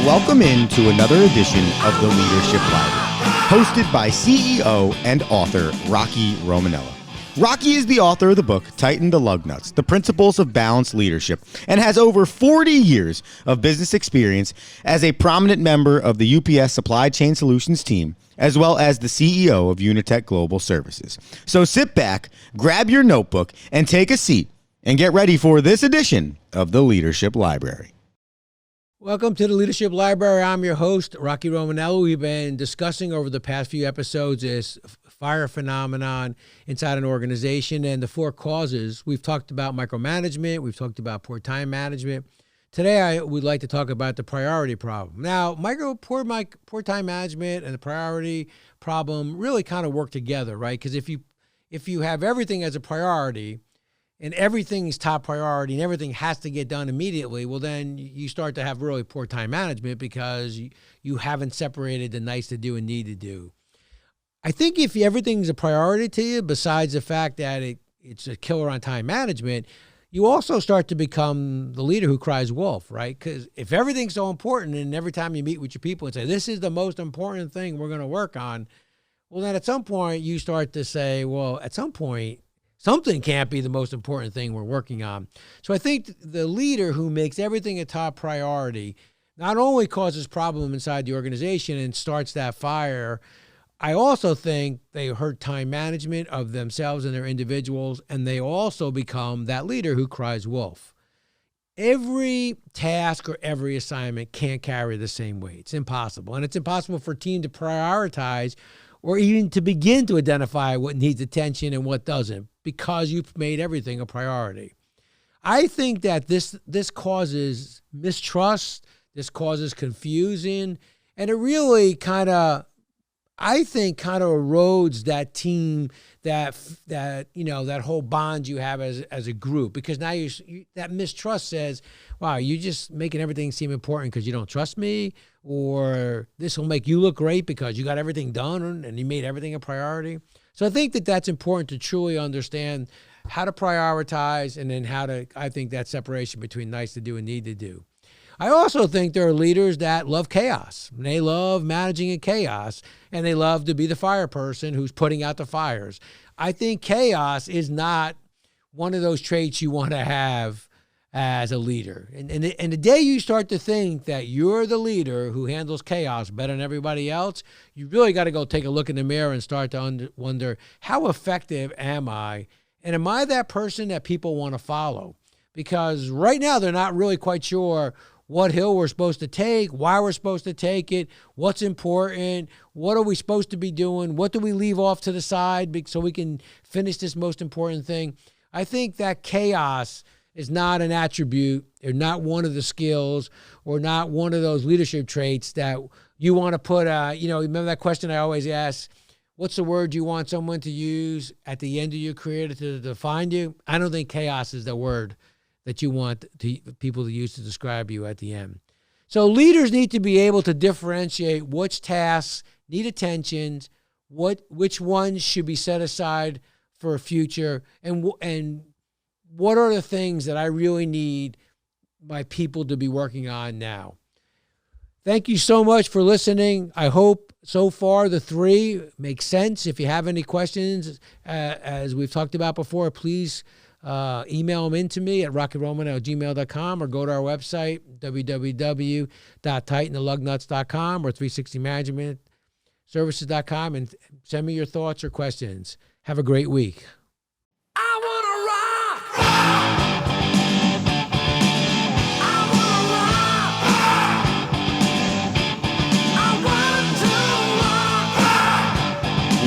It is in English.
Welcome into another edition of the Leadership Library, hosted by CEO and author Rocky Romanella. Rocky is the author of the book, Tighten the Lug Nuts, The Principles of Balanced Leadership, and has over 40 years of business experience as a prominent member of the UPS Supply Chain Solutions team, as well as the CEO of Unitech Global Services. So sit back, grab your notebook, and take a seat, and get ready for this edition of the Leadership Library. Welcome to the Leadership Library. I'm your host, Rocky Romanella. We've been discussing over the past few episodes this fire phenomenon inside an organization and the four causes. We've talked about micromanagement. We've talked about poor time management. Today, I would like to talk about the priority problem. Now, poor time management and the priority problem really kind of work together, right? Because if you have everything as a priority, and everything's top priority and everything has to get done immediately, well, then you start to have really poor time management because you haven't separated the nice to do and need to do. I think if everything's a priority to you, besides the fact that it's a killer on time management, you also start to become the leader who cries wolf, right? Because if everything's so important and every time you meet with your people and say, this is the most important thing we're going to work on, well, then at some point you start to say, well, at some point, something can't be the most important thing we're working on. So I think the leader who makes everything a top priority not only causes problem inside the organization and starts that fire, I also think they hurt time management of themselves and their individuals, and they also become that leader who cries wolf. Every task or every assignment can't carry the same weight. It's impossible. And it's impossible for a team to prioritize or even to begin to identify what needs attention and what doesn't, because you've made everything a priority. I think that this causes mistrust, this causes confusion, and it really kind of erodes that team, that whole bond you have as a group, because now that mistrust says, wow, you're just making everything seem important because you don't trust me, or this will make you look great because you got everything done and you made everything a priority. So I think that's important to truly understand how to prioritize, and then I think that separation between nice to do and need to do. I also think there are leaders that love chaos. They love managing in chaos, and they love to be the fire person who's putting out the fires. I think chaos is not one of those traits you want to have as a leader. And the day you start to think that you're the leader who handles chaos better than everybody else, you really got to go take a look in the mirror and start to wonder, how effective am I? And am I that person that people want to follow? Because right now they're not really quite sure what hill we're supposed to take, why we're supposed to take it, what's important, what are we supposed to be doing, what do we leave off to the side so we can finish this most important thing. I think that chaos is not an attribute, or not one of the skills, or not one of those leadership traits that you want to put, remember that question I always ask, what's the word you want someone to use at the end of your career to define you? I don't think chaos is the word that you want people to use to describe you at the end. So leaders need to be able to differentiate which tasks need attention, which ones should be set aside for a future, and what are the things that I really need my people to be working on now. Thank you so much for listening. I hope so far the three make sense. If you have any questions, as we've talked about before, please email them in to me at rockyroman@gmail.com, or go to our website, www.tightenthelugnuts.com or 360managementservices.com, and send me your thoughts or questions. Have a great week.